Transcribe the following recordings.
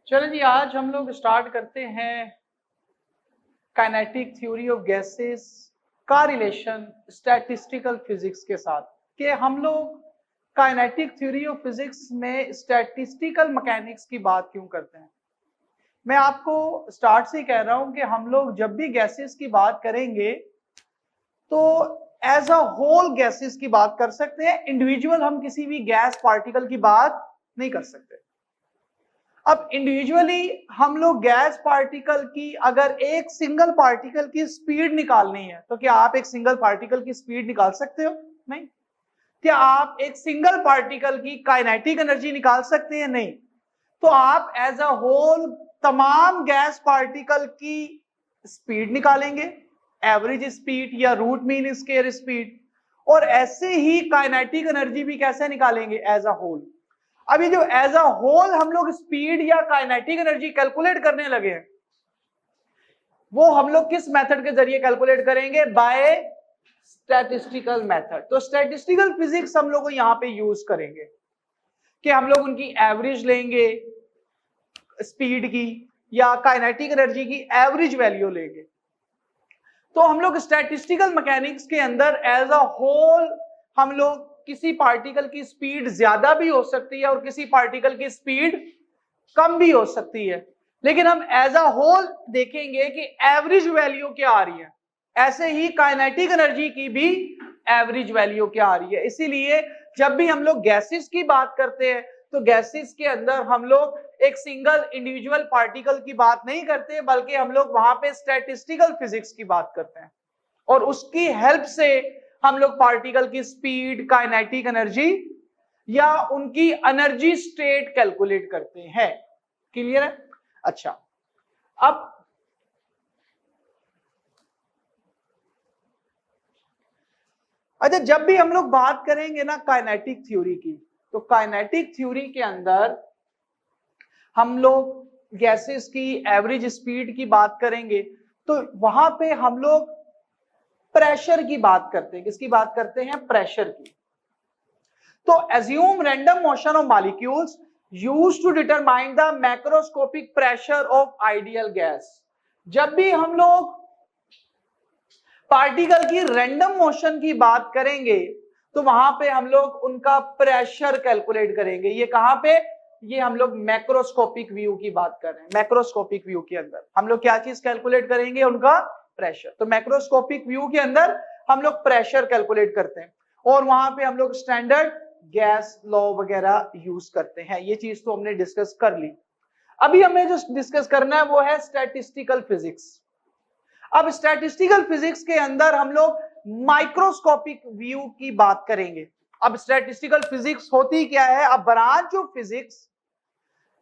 चलो जी, आज हम लोग स्टार्ट करते हैं काइनेटिक थ्योरी ऑफ गैसेस का रिलेशन स्टैटिस्टिकल फिजिक्स के साथ। कि हम लोग काइनेटिक थ्योरी ऑफ फिजिक्स में स्टैटिस्टिकल मैकेनिक्स की बात क्यों करते हैं। मैं आपको स्टार्ट से ही कह रहा हूं कि हम लोग जब भी गैसेस की बात करेंगे तो एज अ होल गैसेस की बात कर सकते हैं, इंडिविजुअल हम किसी भी गैस पार्टिकल की बात नहीं कर सकते। अब इंडिविजुअली हम लोग गैस पार्टिकल की अगर एक सिंगल पार्टिकल की स्पीड निकालनी है तो क्या आप एक सिंगल पार्टिकल की स्पीड निकाल सकते हो? नहीं। क्या आप एक सिंगल पार्टिकल की काइनेटिक एनर्जी निकाल सकते हैं? नहीं। तो आप एज अ होल तमाम गैस पार्टिकल की स्पीड निकालेंगे, एवरेज स्पीड या रूट मीन स्क्वायर स्पीड, और ऐसे ही काइनेटिक एनर्जी भी कैसे निकालेंगे? As a whole. अभी जो एज अ होल हम लोग स्पीड या काइनेटिक एनर्जी कैलकुलेट करने लगे हैं, वो हम लोग किस मेथड के जरिए कैलकुलेट करेंगे? By statistical method. तो स्टैटिस्टिकल फिजिक्स हम लोग यहां पे यूज करेंगे कि हम लोग उनकी एवरेज लेंगे स्पीड की या काइनेटिक एनर्जी की एवरेज वैल्यू लेंगे। तो हम लोग स्टैटिस्टिकल मैकेनिक्स के अंदर एज अ होल हम लोग किसी पार्टिकल की स्पीड ज्यादा भी हो सकती है और किसी पार्टिकल की स्पीड कम भी हो सकती है, लेकिन हम एज अ होल देखेंगे कि एवरेज वैल्यू क्या आ रही है। ऐसे ही काइनेटिक एनर्जी की भी एवरेज वैल्यू क्या आ रही है। इसीलिए जब भी हम लोग गैसेस की बात करते हैं तो गैसेस के अंदर हम लोग एक सिंगल इंडिविजुअल पार्टिकल की बात नहीं करते, बल्कि हम लोग वहां पे स्टैटिस्टिकल फिजिक्स की बात करते हैं और उसकी हेल्प से हम लोग पार्टिकल की स्पीड, काइनेटिक एनर्जी या उनकी एनर्जी स्टेट कैलकुलेट करते हैं। क्लियर है? अच्छा, अब जब भी हम लोग बात करेंगे ना काइनेटिक थ्योरी की, तो काइनेटिक थ्योरी के अंदर हम लोग गैसेस की एवरेज स्पीड की बात करेंगे तो वहां पे हम लोग प्रेशर की बात करते हैं। किसकी बात करते हैं? प्रेशर की। तो assume random motion of molecules used to determine the macroscopic pressure of ideal gas। जब भी हम लोग पार्टिकल की रैंडम मोशन की बात करेंगे तो वहां पे हम लोग उनका प्रेशर कैलकुलेट करेंगे। ये कहां पे? ये हम लोग मैक्रोस्कोपिक व्यू की बात कर रहे हैं। मैक्रोस्कोपिक व्यू के अंदर हम लोग क्या चीज कैलकुलेट करेंगे? उनका प्रेशर। तो मैक्रोस्कोपिक व्यू के अंदर हम लोग प्रेशर कैलकुलेट करते हैं और वहां पे हम लोग स्टैंडर्ड गैस लॉ वगैरह यूज करते हैं। ये चीज तो हमने डिस्कस कर ली। अभी हमें जो डिस्कस करना है वो है स्टैटिस्टिकल फिजिक्स। अब स्टैटिस्टिकल फिजिक्स के अंदर हम लोग माइक्रोस्कोपिक व्यू की बात करेंगे। अब स्टैटिस्टिकल फिजिक्स होती क्या है? अब branch of physics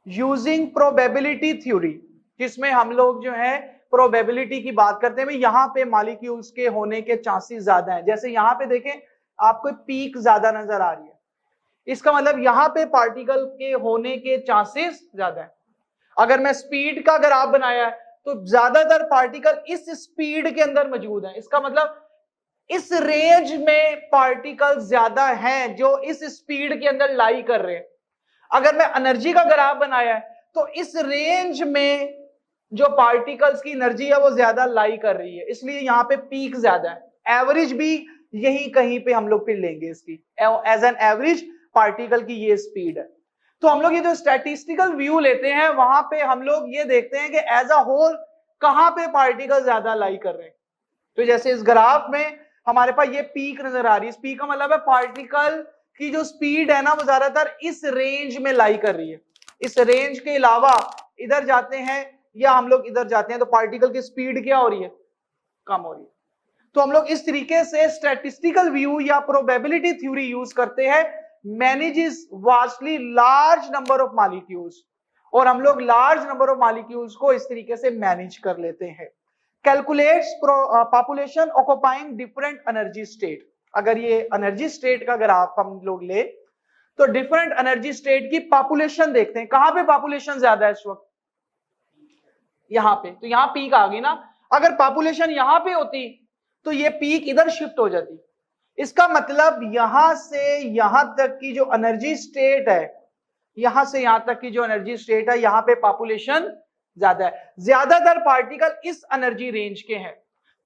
using probability theory, जिसमें हम लोग जो है प्रोबेबिलिटी की बात करते हैं। यहां पे मॉलिक्यूल्स के होने के चांसेस ज्यादा हैं। जैसे यहां पे देखें, आपको पीक ज्यादा नजर आ रही है, इसका मतलब यहां पे पार्टिकल के होने के चांसेस ज्यादा है। अगर मैं स्पीड का ग्राफ बनाया है तो ज्यादातर पार्टिकल इस स्पीड के अंदर मौजूद है। इसका मतलब इस रेंज में पार्टिकल ज्यादा हैं जो इस स्पीड के अंदर लाई कर रहे हैं। अगर मैं एनर्जी का ग्राफ बनाया है तो इस रेंज में जो पार्टिकल्स की एनर्जी है वो ज्यादा लाई कर रही है, इसलिए यहां पे पीक ज्यादा है। एवरेज भी यही कहीं पे हम लोग फिर लेंगे इसकी, एज एन एवरेज पार्टिकल की ये स्पीड है। तो हम लोग ये जो स्टैटिस्टिकल व्यू लेते हैं वहां पे हम लोग ये देखते हैं कि एज अ होल कहां पे पार्टिकल ज्यादा लाई कर रहे हैं। तो जैसे इस ग्राफ में हमारे पास ये पीक नजर आ रही है। इस पीक का मतलब है पार्टिकल की जो स्पीड है ना वो ज्यादातर इस रेंज में लाई कर रही है। इस रेंज के अलावा इधर जाते हैं या हम लोग इधर जाते हैं तो पार्टिकल की स्पीड क्या हो रही है? कम हो रही है। तो हम लोग इस तरीके से स्टैटिस्टिकल व्यू या प्रोबेबिलिटी थ्योरी यूज करते हैं, manages vastly large number of molecules, और हम लोग लार्ज नंबर ऑफ मॉलिक्यूल्स को इस तरीके से मैनेज कर लेते हैं। Calculates population occupying different energy state. अगर ये एनर्जी स्टेट का ग्राफ हम लोग ले तो डिफरेंट एनर्जी स्टेट की पॉपुलेशन देखते हैं। कहां पे पॉपुलेशन ज्यादा है इस वक्त? यहां पे। तो यहां पीक आ गई ना। अगर पॉपुलेशन यहां पे होती तो ये पीक इधर शिफ्ट हो जाती। इसका मतलब यहां से यहां तक की जो एनर्जी स्टेट है यहां से यहां तक की जो एनर्जी स्टेट है, यहां पे पॉपुलेशन ज्यादा है, ज्यादातर पार्टिकल इस एनर्जी रेंज के हैं,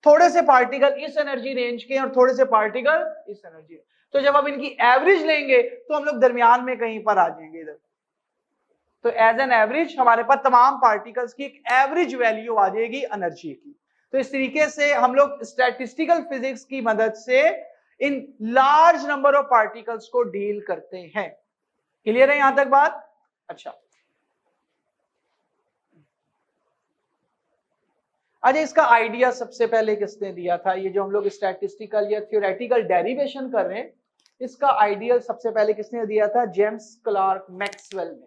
थोड़े से पार्टिकल इस एनर्जी रेंज के हैं और थोड़े से पार्टिकल इस एनर्जी। तो जब हम इनकी एवरेज लेंगे तो हम लोग दरमियान में कहीं पर आ जाएंगे इधर। तो एज एन एवरेज हमारे पास तमाम पार्टिकल्स की एक एवरेज वैल्यू आ जाएगी एनर्जी की। तो इस तरीके से हम लोग स्टैटिस्टिकल फिजिक्स की मदद से in large number of particles को डील करते हैं। क्लियर है यहां तक बात? अच्छा, अच्छा, इसका आइडिया सबसे पहले किसने दिया था? ये जो हम लोग स्टैटिस्टिकल या थ्योरेटिकल डेरिवेशन कर रहे हैं, इसका आइडिया सबसे पहले किसने दिया था? जेम्स क्लार्क मैक्सवेल ने।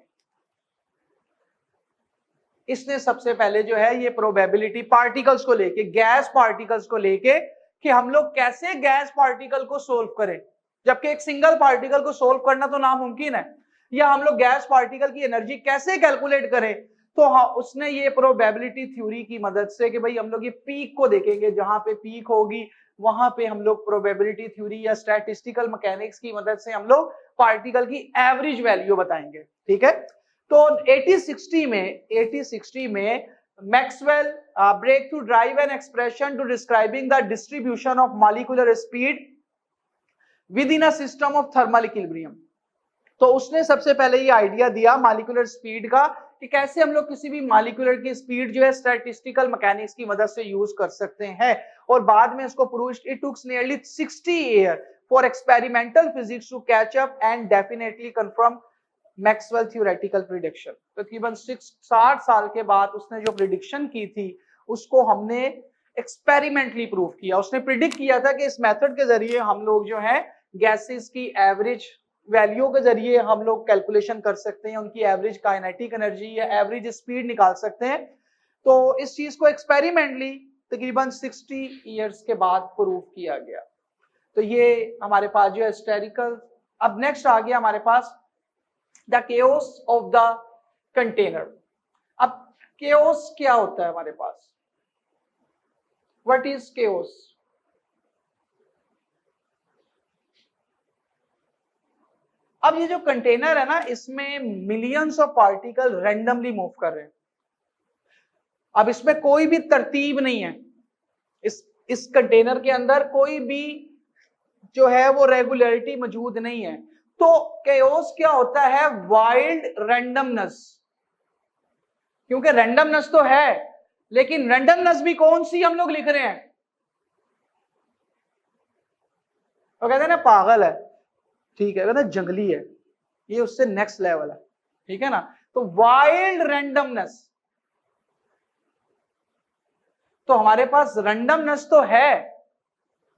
इसने सबसे पहले जो है ये प्रोबेबिलिटी पार्टिकल्स को लेके, गैस पार्टिकल्स को लेके, कि हम लोग कैसे गैस पार्टिकल को सोल्व करें, जबकि एक सिंगल पार्टिकल को सोल्व करना तो नामुमकिन है, या हम लोग गैस पार्टिकल की एनर्जी कैसे कैलकुलेट करें। तो हाँ, उसने ये प्रोबेबिलिटी थ्योरी की मदद से कि भाई हम लोग ये पीक को देखेंगे, जहां पे पीक होगी वहां पे हम लोग प्रोबेबिलिटी थ्योरी या स्टैटिस्टिकल मैकेनिक्स की मदद से हम लोग पार्टिकल की एवरेज वैल्यू बताएंगे। ठीक है, तो 1860 में Maxwell breakthrough derive an expression to describing the distribution of molecular speed within a system of thermal equilibrium. तो उसने सबसे पहले ये आइडिया दिया मॉलिक्यूलर स्पीड का, कि कैसे हम लोग किसी भी मॉलिक्यूलर की स्पीड जो है स्टैटिस्टिकल मैकेनिक्स की मदद से यूज कर सकते हैं। और बाद में इसको prove, it took nearly 60 year for experimental physics to catch up and definitely confirm Maxwell theoretical prediction. तकरीबन 60 साल के बाद उसने जो प्रिडिक्शन की थी उसको हमने एक्सपेरिमेंटली प्रूव किया। उसने प्रिडिक्ट किया था कि इस मेथड के जरिए हम लोग जो है गैसेस की एवरेज वैल्यू के जरिए हम लोग कैलकुलेशन कर सकते हैं, उनकी एवरेज काइनेटिक एनर्जी या एवरेज स्पीड निकाल सकते हैं। तो इस चीज को एक्सपेरिमेंटली तकरीबन 60 इयर्स के बाद प्रूव किया गया। तो ये हमारे पास जो है हिस्टोरिकल। अब नेक्स्ट आ गया हमारे पास the chaos of the container. अब केओस क्या होता है हमारे पास? What is chaos? अब ये जो कंटेनर है ना, इसमें millions of particle randomly move कर रहे हैं। अब इसमें कोई भी तरतीब नहीं है, इस कंटेनर के अंदर कोई भी जो है वो रेगुलरिटी मौजूद नहीं है। तो केओस क्या होता है? Wild randomness. क्योंकि रैंडमनेस तो है, लेकिन रैंडमनेस भी कौन सी हम लोग लिख रहे हैं? तो कहते हैं ना पागल है, ठीक है, कहते हैं जंगली है, ये उससे नेक्स्ट लेवल है। ठीक है ना? तो वाइल्ड रैंडमनेस, तो हमारे पास रैंडमनेस तो है,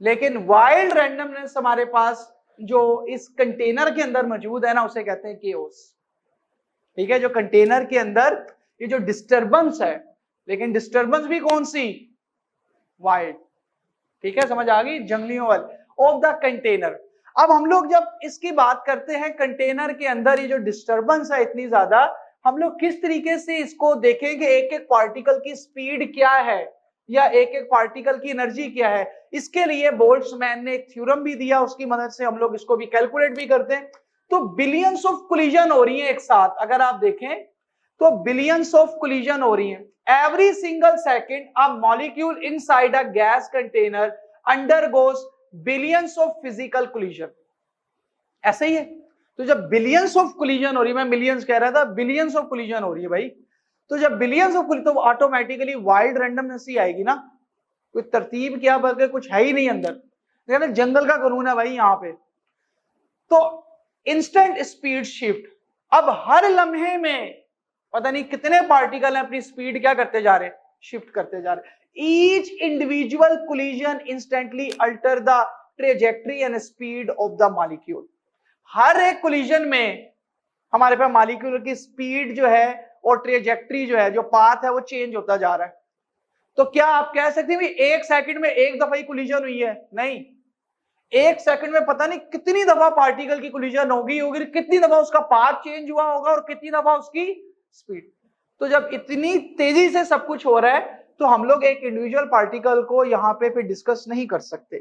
लेकिन वाइल्ड रैंडमनेस हमारे पास जो इस कंटेनर के अंदर मौजूद है ना, उसे कहते हैं केओस। ठीक है, जो कंटेनर के अंदर ये जो डिस्टर्बेंस है, लेकिन डिस्टर्बेंस भी कौन सी? वाइल्ड। ठीक है, समझ आ गई? जंगलियों वाली ऑफ द कंटेनर। अब हम लोग जब इसकी बात करते हैं कंटेनर के अंदर ये जो डिस्टर्बेंस है इतनी ज्यादा, हम लोग किस तरीके से इसको देखें कि एक एक पार्टिकल की स्पीड क्या है या एक एक पार्टिकल की एनर्जी क्या है। इसके लिए बोल्ट्जमैन ने एक थ्योरम भी दिया, उसकी मदद से हम लोग इसको भी कैलकुलेट भी करते हैं। तो बिलियंस ऑफ कोलिजन हो रही है एक साथ, अगर आप देखें तो बिलियंस ऑफ कोलिजन हो रही है every single second. A molecule inside a gas container undergoes billions of physical collision. ऐसे ही है। तो जब बिलियंस ऑफ कोलिजन हो रही है, मैं मिलियंस कह रहा था, बिलियंस ऑफ कोलिजन हो रही है भाई, तो जब बिलियंस ऑफ कोलिजन, तो ऑटोमेटिकली वाइल्ड रैंडमनेस ही आएगी ना। कोई तरतीब क्या बल्कि कुछ है ही नहीं अंदर, जंगल का कानून है भाई यहाँ पे। तो इंस्टेंट स्पीड शिफ्ट, अब हर लम्हे में पता नहीं कितने पार्टिकल हैं अपनी स्पीड क्या करते जा रहे हैं? शिफ्ट करते जा रहे हैं। Each individual collision instantly alter the trajectory and speed of the molecule. हर एक कोलिजन में हमारे पास मॉलिक्यूल की स्पीड जो है और ट्रेजेक्टरी जो है, जो पाथ है, वो चेंज होता जा रहा है। तो क्या आप कह सकते हैं एक सेकंड में एक दफा ही कोलिजन हुई है? नहीं, एक सेकंड में पता नहीं कितनी दफा पार्टिकल की कोलिजन होगी, कितनी दफा उसका पाथ चेंज हुआ होगा और कितनी दफा उसकी स्पीड। तो जब इतनी तेजी से सब कुछ हो रहा है तो हम लोग एक इंडिविजुअल पार्टिकल को यहाँ पे डिस्कस नहीं कर सकते।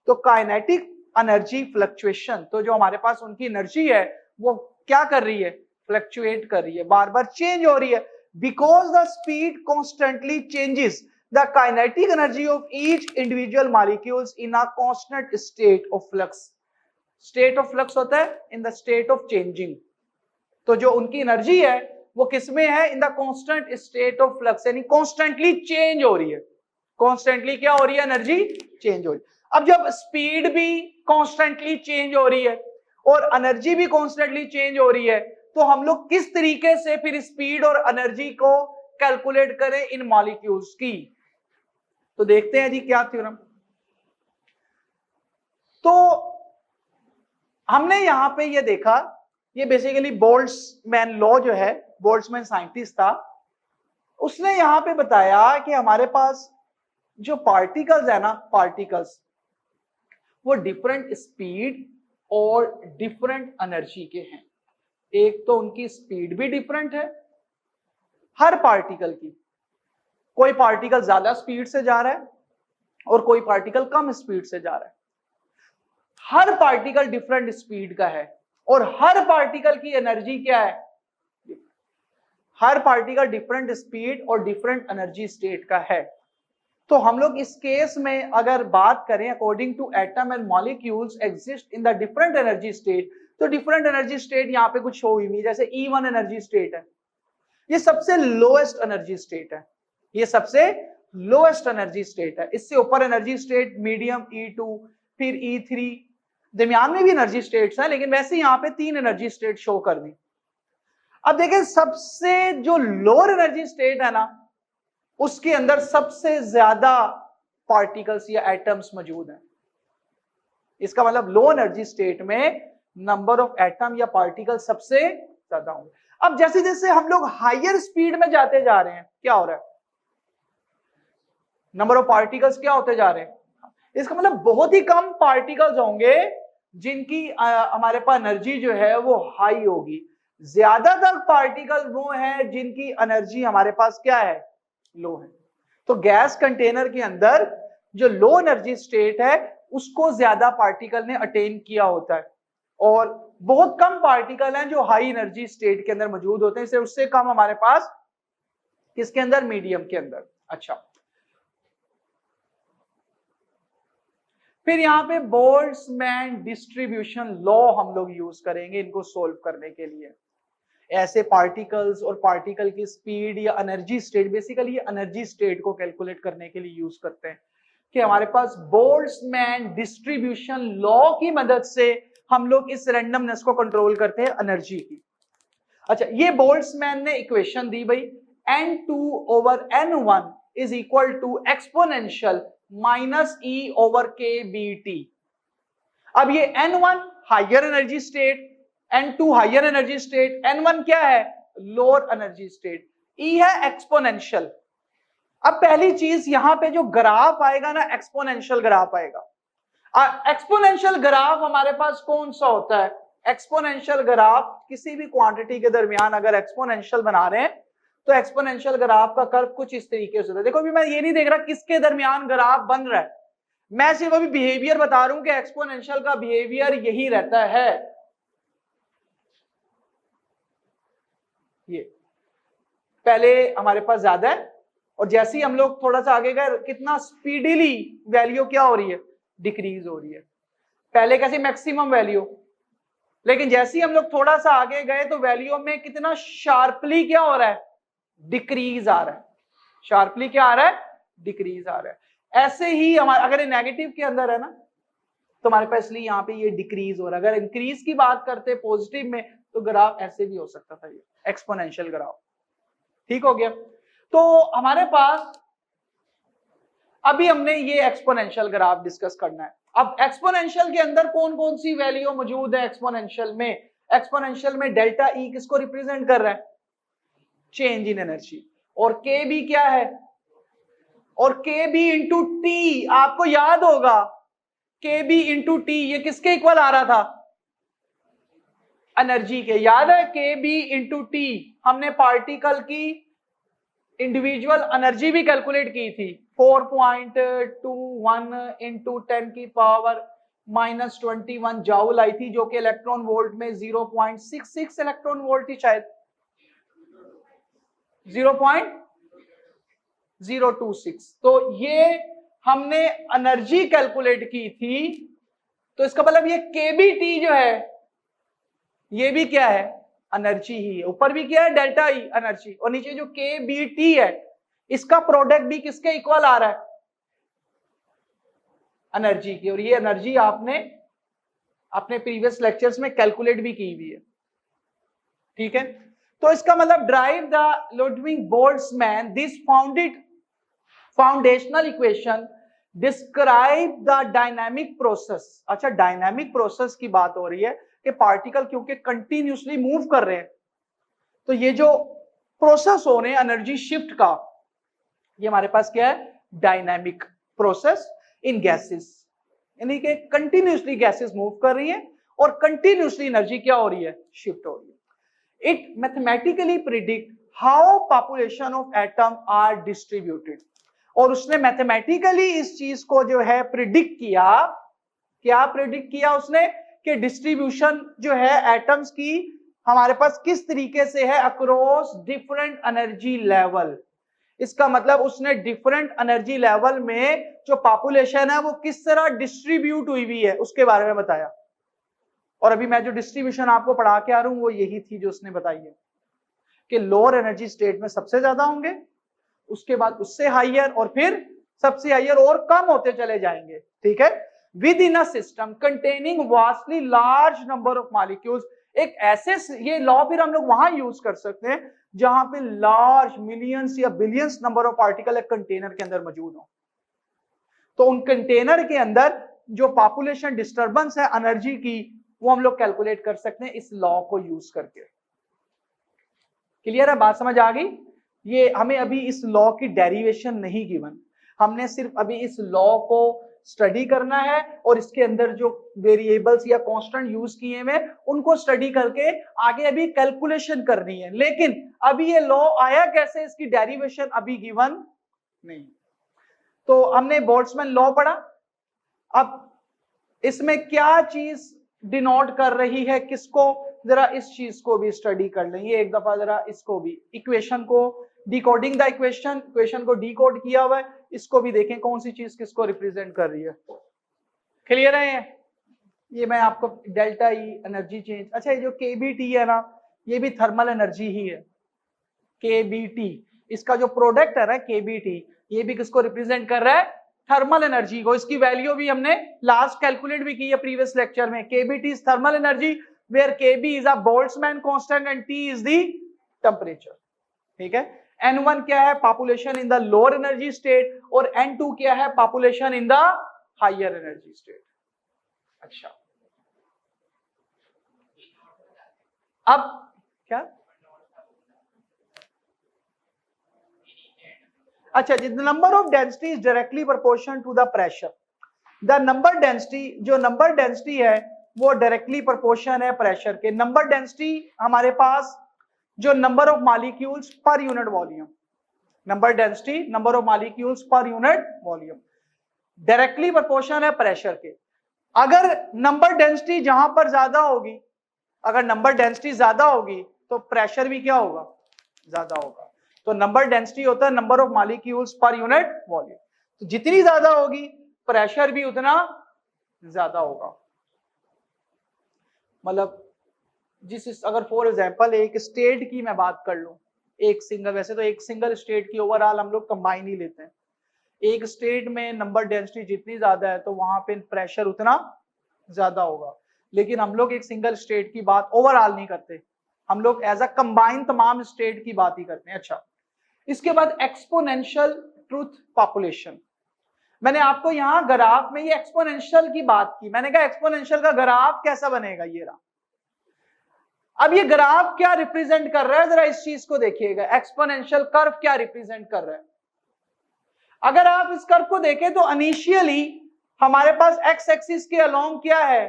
तो काइनेटिक एनर्जी फ्लक्चुएशन, तो जो हमारे पास उनकी एनर्जी है वो क्या कर रही है? फ्लक्चुएट कर रही है, बार बार चेंज हो रही है, because the speed constantly changes the kinetic energy of each individual molecules in a constant state of flux. State of flux होता है in the state of changing, तो जो उनकी एनर्जी है वो किसमें है, in the constant state of flux, यानी कॉन्स्टेंटली चेंज हो रही है। कॉन्स्टेंटली क्या हो रही है, एनर्जी चेंज हो रही है। अब जब स्पीड भी कॉन्स्टेंटली चेंज हो रही है और एनर्जी भी कॉन्स्टेंटली चेंज हो रही है, तो हम लोग किस तरीके से फिर स्पीड और एनर्जी को कैलकुलेट करें इन मॉलिक्यूल्स की, तो देखते हैं जी क्या थ्योरम। तो हमने यहां पे ये देखा, ये बेसिकली बोल्ट्जमैन लॉ जो है, बोल्ट्जमैन साइंटिस्ट था, उसने यहां पे बताया कि हमारे पास जो पार्टिकल्स है ना, पार्टिकल्स वो डिफरेंट स्पीड और डिफरेंट एनर्जी के हैं। एक तो उनकी स्पीड भी डिफरेंट है हर पार्टिकल की, कोई पार्टिकल ज्यादा स्पीड से जा रहा है और कोई पार्टिकल कम स्पीड से जा रहा है। हर पार्टिकल डिफरेंट स्पीड का है और हर पार्टिकल की एनर्जी क्या है, हर पार्टिकल डिफरेंट स्पीड और डिफरेंट एनर्जी स्टेट का है। तो हम लोग इस केस में अगर बात करें according to atom and molecules exist in the different energy state, तो डिफरेंट एनर्जी स्टेट यहाँ पे कुछ शो हुई नहीं। जैसे E1 एनर्जी स्टेट है, ये सबसे लोएस्ट एनर्जी स्टेट है, ये सबसे लोएस्ट एनर्जी स्टेट है। इससे ऊपर एनर्जी स्टेट मीडियम E2, फिर E3, दरमियान में भी एनर्जी स्टेट्स हैं, लेकिन वैसे यहाँ पे 3 एनर्जी स्टेट शो कर दी। अब देखें सबसे जो लोअर एनर्जी स्टेट है ना, उसके अंदर सबसे ज्यादा पार्टिकल्स या एटम्स मौजूद हैं। इसका मतलब लो एनर्जी स्टेट में नंबर ऑफ एटम या पार्टिकल सबसे ज्यादा होंगे। अब जैसे जैसे हम लोग हायर स्पीड में जाते जा रहे हैं, क्या हो रहा है, नंबर ऑफ पार्टिकल्स क्या होते जा रहे हैं, इसका मतलब बहुत ही कम पार्टिकल्स होंगे जिनकी हमारे पास एनर्जी जो है वो हाई होगी। ज्यादातर पार्टिकल वो हैं जिनकी एनर्जी हमारे पास क्या है, लो है। तो गैस कंटेनर के अंदर जो लो एनर्जी स्टेट है उसको ज्यादा पार्टिकल ने अटेन किया होता है और बहुत कम पार्टिकल हैं जो हाई एनर्जी स्टेट के अंदर मौजूद होते हैं, उससे कम हमारे पास किसके अंदर, मीडियम के अंदर। अच्छा, फिर यहाँ पे बोल्ट्जमैन डिस्ट्रीब्यूशन लॉ हम लोग यूज करेंगे इनको सोल्व करने के लिए। ऐसे पार्टिकल्स और पार्टिकल की स्पीड या energy state, basically energy state को कैलकुलेट करने के लिए यूज करते हैं कि हमारे पास बोल्ट्जमैन डिस्ट्रीब्यूशन लॉ की मदद से हम लोग इस रैंडमनेस को कंट्रोल करते हैं एनर्जी की। अच्छा, ये बोल्ट्जमैन ने इक्वेशन दी भाई, N2/N1 is equal to exponential -E/kBT। अब ये N1 higher energy state, N2 higher energy state, N1 क्या है, लोअर एनर्जी स्टेट, E है एक्सपोनेंशियल। अब पहली चीज यहां पे जो ग्राफ आएगा ना, एक्सपोनेंशियल ग्राफ आएगा। एक्सपोनेंशियल ग्राफ हमारे पास कौन सा होता है, एक्सपोनेंशियल ग्राफ किसी भी क्वांटिटी के दरमियान अगर एक्सपोनेंशियल बना रहे हैं तो एक्सपोनेंशियल ग्राफ का कर्व कुछ इस तरीके से होता है। देखो अभी मैं ये नहीं देख रहा किसके दरमियान ग्राफ बन रहा है, मैं सिर्फ अभी बिहेवियर बता रहा हूं कि एक्सपोनेंशियल का बिहेवियर यही रहता है। ये पहले हमारे पास ज्यादा है और जैसे ही हम लोग थोड़ा सा आगे गए कितना स्पीडीली वैल्यू क्या हो रही है, डिक्रीज हो रही है। पहले कैसी मैक्सिमम वैल्यू, लेकिन जैसे ही हम लोग थोड़ा सा आगे गए तो वैल्यू में कितना शार्पली क्या हो रहा है, डिक्रीज आ रहा है। शार्पली क्या आ रहा है, डिक्रीज आ रहा है। ऐसे ही हमारा अगर ये नेगेटिव के अंदर है ना तो हमारे पास इसलिए यहाँ पे ये डिक्रीज हो रहा है। अगर इंक्रीज की बात करते पॉजिटिव में तो ग्राफ ऐसे भी हो सकता था, ये एक्सपोनेंशियल ग्राफ। ठीक हो गया। तो हमारे पास अभी हमने ये एक्सपोनेंशियल ग्राफ डिस्कस करना है। अब एक्सपोनेंशियल के अंदर कौन कौन सी वैल्यू मौजूद है एक्सपोनेंशियल में, एक्सपोनेंशियल में डेल्टा ई किसको रिप्रेजेंट कर रहा है, चेंज इन एनर्जी, और के बी क्या है, और के बी इंटू टी, आपको याद होगा के बी इंटू टी ये किसके इक्वल आ रहा था, एनर्जी के। याद है के बी इंटू टी, हमने पार्टिकल की इंडिविजुअल एनर्जी भी कैलकुलेट की थी, 4.21 इंटू 10 की पावर -21 जाउल आई थी, जो कि इलेक्ट्रॉन वोल्ट में 0.66 इलेक्ट्रॉन वोल्ट थी शायद, 0.026। तो ये हमने एनर्जी कैलकुलेट की थी, तो इसका मतलब ये केबीटी जो है ये भी क्या है, एनर्जी ही है। ऊपर भी क्या है, डेल्टा ई एनर्जी, और नीचे जो केबीटी है इसका प्रोडक्ट भी किसके इक्वल आ रहा है, एनर्जी की। और ये एनर्जी आपने अपने प्रीवियस लेक्चर्स में कैलकुलेट भी की हुई है, ठीक है। तो इसका मतलब drive the Ludwig Boltzmann this foundational equation describe the dynamic process. अच्छा, डायनामिक प्रोसेस की बात हो रही है कि पार्टिकल क्योंकि कंटिन्यूसली मूव कर रहे हैं, तो ये जो प्रोसेस हो रहे हैं एनर्जी शिफ्ट का, ये हमारे पास क्या है, डायनामिक प्रोसेस इन गैसेस, यानी कि कंटिन्यूसली गैसेस मूव कर रही हैं और कंटिन्यूसली एनर्जी क्या हो रही है, शिफ्ट हो रही है। It mathematically predict how population of atom are distributed. और उसने मैथमेटिकली इस चीज को जो है प्रिडिक्ट किया, क्या प्रिडिक्ट किया उसने, कि डिस्ट्रीब्यूशन जो है एटम्स की हमारे पास किस तरीके से है अक्रॉस डिफरेंट एनर्जी लेवल। इसका मतलब उसने डिफरेंट एनर्जी लेवल में जो पॉपुलेशन है वो किस तरह डिस्ट्रीब्यूट हुई है उसके बारे में बताया। और अभी मैं जो डिस्ट्रीब्यूशन आपको पढ़ा के आ रहा हूं वो यही थी जो उसने बताई है कि लोअर एनर्जी स्टेट में सबसे ज्यादा होंगे, उसके बाद उससे हाइयर, और फिर सबसे हाइयर और कम होते चले जाएंगे, ठीक है। With in a system containing vastly large number of molecules, एक ऐसे, ये लॉ फिर हम लोग वहां यूज कर सकते हैं जहां पे लार्ज मिलियंस या बिलियंस नंबर ऑफ पार्टिकल एक कंटेनर के अंदर मौजूद हो। तो उन कंटेनर के अंदर जो पॉपुलेशन डिस्टर्बेंस है एनर्जी की, वो हम लोग कैलकुलेट कर सकते हैं इस लॉ को यूज करके। क्लियर है, बात समझ आ गई। ये हमें अभी इस लॉ की डेरिवेशन नहीं गिवन, हमने सिर्फ अभी इस लॉ को स्टडी करना है और इसके अंदर जो वेरिएबल्स या कांस्टेंट यूज किए हुए उनको स्टडी करके आगे अभी कैलकुलेशन करनी है। लेकिन अभी ये लॉ आया कैसे, इसकी डेरिवेशन अभी गिवन नहीं। तो हमने बोल्ट्जमैन लॉ पढ़ा, अब इसमें क्या चीज डिनोट कर रही है किसको, जरा इस चीज को भी स्टडी कर लें। ये एक दफा जरा इसको भी, इक्वेशन को डिकोडिंग द इक्वेशन को डिकोड किया हुआ है, इसको भी देखें कौन सी चीज किसको रिप्रेजेंट कर रही है। क्लियर है ये मैं आपको डेल्टा ई एनर्जी चेंज, अच्छा ये जो केबीटी है ना, ये भी थर्मल एनर्जी ही है। केबीटी इसका जो प्रोडक्ट है ना केबीटी, ये भी किसको रिप्रेजेंट कर रहा है, थर्मल एनर्जी को। इसकी वैल्यू भी हमने लास्ट कैलकुलेट भी की है प्रीवियस लेक्चर में। KBT is thermal energy where kB is a Boltzmann constant and T is the temperature, ठीक है। N1 क्या है, population in the lower energy state, और N2 क्या है, population in the higher energy state. अच्छा, अब क्या, अच्छा, the number of density is directly proportional to the pressure. The number density, जो नंबर डेंसिटी है वो डायरेक्टली प्रोपोर्शन है प्रेशर के। नंबर डेंसिटी हमारे पास जो number of molecules per unit volume, number density number of molecules per unit volume directly proportional है pressure के। अगर नंबर डेंसिटी जहां पर ज्यादा होगी, अगर नंबर डेंसिटी ज्यादा होगी तो प्रेशर भी क्या होगा, ज्यादा होगा। तो नंबर डेंसिटी होता है number of molecules per unit volume, तो जितनी ज्यादा होगी प्रेशर भी उतना ज्यादा होगा। मतलब अगर फॉर एग्जांपल एक स्टेट की मैं बात कर लूं, एक सिंगल, वैसे तो एक सिंगल स्टेट की ओवरऑल हम लोग कंबाइन ही लेते हैं, एक स्टेट में नंबर डेंसिटी जितनी ज्यादा है तो वहां पे प्रेशर उतना ज्यादा होगा। लेकिन हम लोग एक सिंगल स्टेट की बात ओवरऑल नहीं करते, हम लोग एज अ कंबाइन तमाम स्टेट की बात ही करते हैं। अच्छा, इसके बाद एक्सपोनेंशियल ट्रूथ पॉपुलेशन। मैंने आपको यहां ग्राफ में ये एक्सपोनेंशियल की बात की, मैंने कहा एक्सपोनेंशियल का ग्राफ कैसा बनेगा, ये रहा। अब ये ग्राफ क्या रिप्रेजेंट कर रहा है, जरा इस चीज को देखिएगा, एक्सपोनेंशियल कर्व क्या रिप्रेजेंट कर रहा है। अगर आप इस कर्व को देखें तो इनिशियली हमारे पास एक्स एक्सिस के अलोंग क्या है,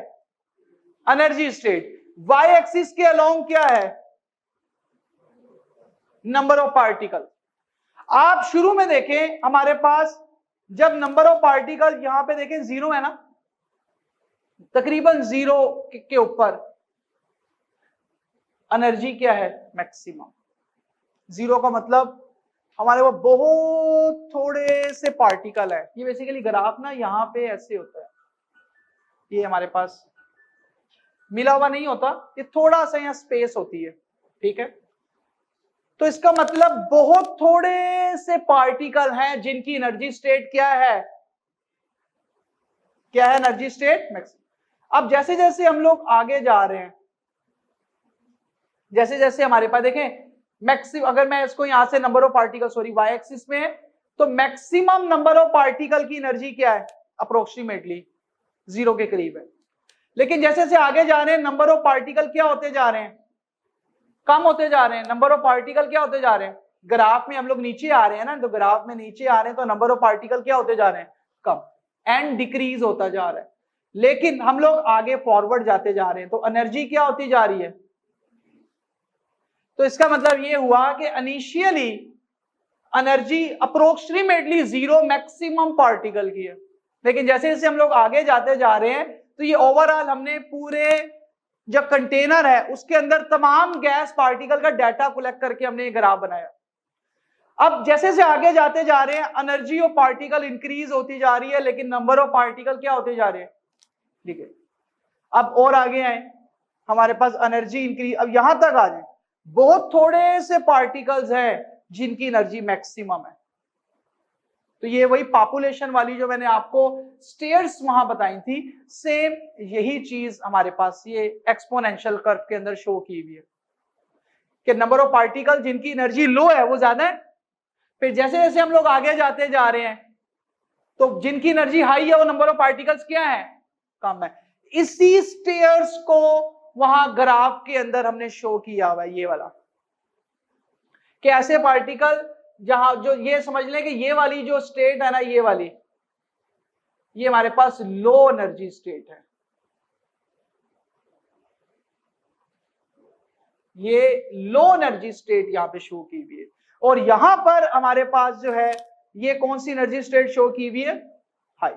एनर्जी स्टेट, वाई एक्सिस के अलोंग क्या है, नंबर ऑफ पार्टिकल। आप शुरू में देखें हमारे पास जब नंबर ऑफ पार्टिकल यहां पे देखें 0 है ना, तकरीबन 0 के ऊपर एनर्जी क्या है, मैक्सिमम। 0 का मतलब हमारे वो बहुत थोड़े से पार्टिकल है। ये बेसिकली ग्राफ ना यहाँ पे ऐसे होता है, ये हमारे पास मिला हुआ नहीं होता, ये थोड़ा सा यहाँ स्पेस होती है, ठीक है। तो इसका मतलब बहुत थोड़े से पार्टिकल हैं जिनकी एनर्जी स्टेट क्या है, क्या है एनर्जी स्टेट मैक्सिमम। अब जैसे जैसे हम लोग आगे जा रहे हैं, जैसे जैसे हमारे पास देखें मैक्सिमम, अगर मैं इसको यहां से number of particle sorry Y axis में है, तो मैक्सिमम नंबर ऑफ पार्टिकल की एनर्जी क्या है, अप्रोक्सीमेटली 0 के करीब है। लेकिन जैसे जैसे आगे जा रहे हैं नंबर ऑफ पार्टिकल क्या होते जा रहे हैं, कम होते जा रहे हैं। नंबर ऑफ पार्टिकल क्या होते जा रहे हैं, ग्राफ में हम लोग नीचे आ रहे हैं ना, तो ग्राफ में नीचे आ रहे हैं तो नंबर ऑफ पार्टिकल क्या होते जा रहे हैं, कम, एंड डिक्रीज होता जा रहा है। लेकिन हम लोग आगे फॉरवर्ड जाते जा रहे हैं तो एनर्जी क्या होती जा रही है। तो इसका मतलब ये हुआ कि initially energy approximately 0 maximum particle की है, लेकिन जैसे जैसे हम लोग आगे जाते जा रहे हैं तो ये ओवरऑल हमने पूरे जो कंटेनर है उसके अंदर तमाम गैस पार्टिकल का डाटा कलेक्ट करके हमने ये ग्राफ बनाया। अब जैसे जैसे आगे जाते जा रहे हैं एनर्जी ऑफ पार्टिकल इंक्रीज होती जा रही है, लेकिन नंबर ऑफ पार्टिकल क्या होते जा रहे हैं, ठीक है। अब और आगे आए, हमारे पास एनर्जी इंक्रीज, अब यहां तक आ जाए, बहुत थोड़े से पार्टिकल्स हैं जिनकी एनर्जी मैक्सिमम है। तो ये वही पॉपुलेशन वाली जो मैंने आपको स्टेयर्स वहां बताई थी, सेम यही चीज हमारे पास ये एक्सपोनेंशियल कर्व के अंदर शो की हुई है कि नंबर ऑफ पार्टिकल जिनकी एनर्जी लो है वो ज्यादा है, फिर जैसे जैसे हम लोग आगे जाते जा रहे हैं तो जिनकी एनर्जी हाई है वो नंबर ऑफ पार्टिकल्स क्या है, कम है। इसी स्टेयर्स को वहां ग्राफ के अंदर हमने शो किया हुआ है, ये वाला, कि ऐसे पार्टिकल जहां जो ये समझ लें कि ये वाली जो स्टेट है ना, ये वाली, ये हमारे पास लो एनर्जी स्टेट है, ये लो एनर्जी स्टेट यहां पे शो की हुई है। और यहां पर हमारे पास जो है ये कौन सी एनर्जी स्टेट शो की हुई है, हाई।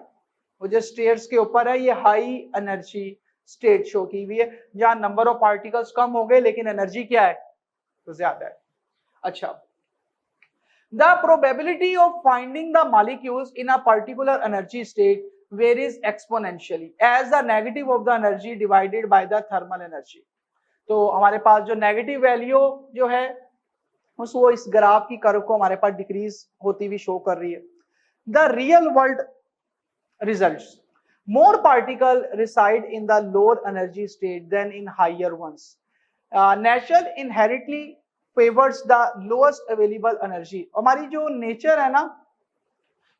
वो जो स्टेट्स के ऊपर है ये हाई एनर्जी स्टेट शो की हुई है, जहां नंबर ऑफ पार्टिकल्स कम हो गए लेकिन एनर्जी क्या है, तो ज्यादा है। अच्छा, the probability of finding the molecules in a particular energy state varies exponentially as the negative of the energy divided by the thermal energy। तो हमारे पास जो नेगेटिव वैल्यू जो है वो इस ग्राफ की कर्व को हमारे पास डिक्रीज होती हुई शो कर रही है। The real world results, more particle reside in the lower energy state than in higher ones। Nature inherently favors the lowest available energy। हमारी जो नेचर है ना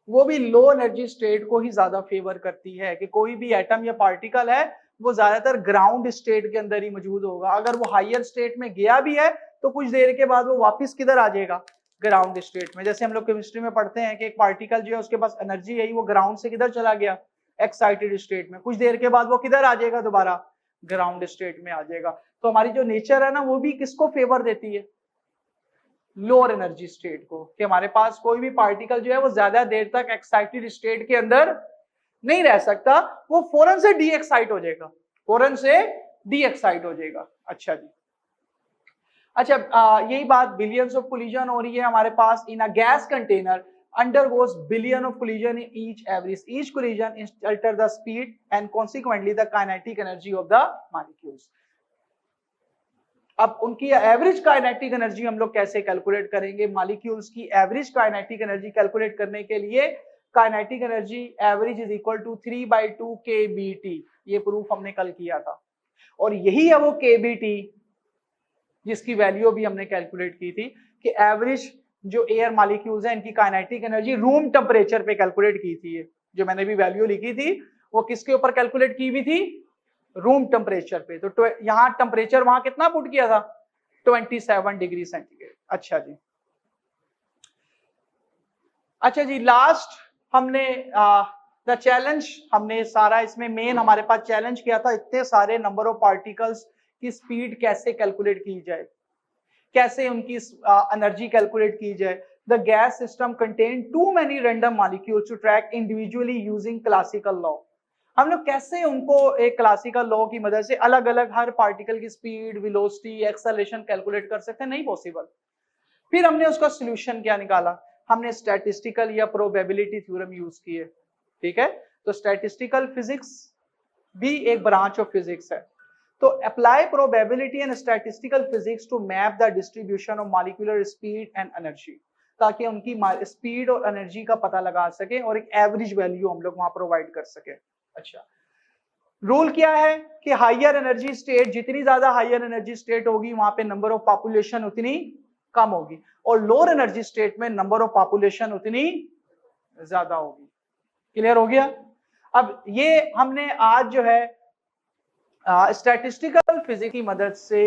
वो भी लो एनर्जी स्टेट को ही ज्यादा फेवर करती है, कि कोई भी एटम या पार्टिकल है वो ज्यादातर ग्राउंड स्टेट के अंदर ही मौजूद होगा। अगर वो हायर स्टेट में गया भी है तो कुछ देर के बाद वो वापस किधर आ जाएगा, ग्राउंड स्टेट में। जैसे हम लोग केमिस्ट्री में पढ़ते हैं कि एक पार्टिकल जो है उसके पास एनर्जी है, वो ग्राउंड से किधर चला गया, एक्साइटेड स्टेट में, कुछ देर के बाद वो किधर आ जाएगा, दोबारा ग्राउंड स्टेट में आ जाएगा। तो हमारी जो नेचर है ना वो भी किसको फेवर देती है, लोअर एनर्जी स्टेट को, कि हमारे पास कोई भी पार्टिकल जो है वो ज्यादा देर तक एक्साइटेड स्टेट के अंदर नहीं रह सकता, वो फौरन से डी एक्साइट हो जाएगा, फौरन से डी एक्साइट हो जाएगा। अच्छा जी, अच्छा यही बात बिलियंस ऑफ कोलिजन हो रही है हमारे पास in a gas container undergoes billion of collision in each average, each collision alter the speed and consequently the kinetic energy of the molecules। अब उनकी एवरेज काइनेटिक एनर्जी हम लोग कैसे कैलकुलेट करेंगे, मॉलिक्यूल्स की एवरेज काइनेटिक एनर्जी कैलकुलेट करने के लिए kinetic energy average is equal to 3/2 kBT, ये प्रूफ हमने कल किया था। और यही है वो kBT जिसकी वैल्यू भी हमने कैलकुलेट की थी, कि एवरेज जो एयर मॉलिक्यूल्स हैं इनकी काइनेटिक एनर्जी रूम टेम्परेचर पे कैलकुलेट की थी। जो मैंने भी वैल्यू लिखी थी वो किसके ऊपर कैलकुलेट की हुई थी, रूम टेम्परेचर पे। तो यहाँ टेम्परेचर वहां कितना पुट किया था, 27 डिग्री सेंटीग्रेड। अच्छा जी, अच्छा जी, लास्ट हमने द चैलेंज, हमने सारा इसमें मेन हमारे पास चैलेंज किया था, इतने सारे नंबर ऑफ पार्टिकल्स की स्पीड कैसे कैलकुलेट की जाए, कैसे उनकी एनर्जी कैलकुलेट की जाए। The gas system contain too many random molecules to track individually using classical law. हम लोग कैसे उनको एक क्लासिकल लॉ की मदद से अलग अलग हर पार्टिकल की स्पीड, वेलोसिटी, एक्सेलरेशन कैलकुलेट कर सकते हैं? नहीं पॉसिबल। फिर हमने उसका सोल्यूशन क्या निकाला? हमने स्टैटिस्टिकल या प्रोबेबिलिटी थ्योरम यूज किए। ठीक है, तो स्टैटिस्टिकल फिजिक्स भी एक ब्रांच ऑफ फिजिक्स है। तो apply probability and statistical physics to map the distribution of molecular speed and energy, ताकि उनकी स्पीड और एनर्जी का पता लगा सके और एक एवरेज वैल्यू हम लोग वहां प्रोवाइड कर सके। अच्छा, रूल क्या है कि हायर एनर्जी स्टेट, जितनी ज्यादा हायर एनर्जी स्टेट होगी वहां पे नंबर ऑफ पॉपुलेशन उतनी कम होगी, और लोअर एनर्जी स्टेट में नंबर ऑफ पॉपुलेशन उतनी ज्यादा होगी। क्लियर हो गया? अब ये हमने आज जो है स्टैटिस्टिकल फिजिक्स की मदद से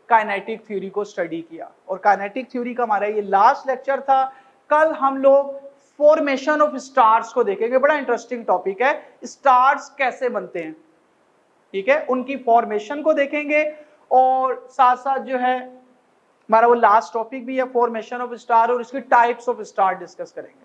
काइनेटिक थ्योरी को स्टडी किया, और काइनेटिक थ्योरी का हमारा ये लास्ट लेक्चर था। कल हम लोग फॉर्मेशन ऑफ स्टार्स को देखेंगे, बड़ा इंटरेस्टिंग टॉपिक है, स्टार्स कैसे बनते हैं। ठीक है, उनकी फॉर्मेशन को देखेंगे, और साथ साथ जो है हमारा वो लास्ट टॉपिक भी है फॉर्मेशन ऑफ स्टार, और इसकी टाइप्स ऑफ स्टार डिस्कस करेंगे।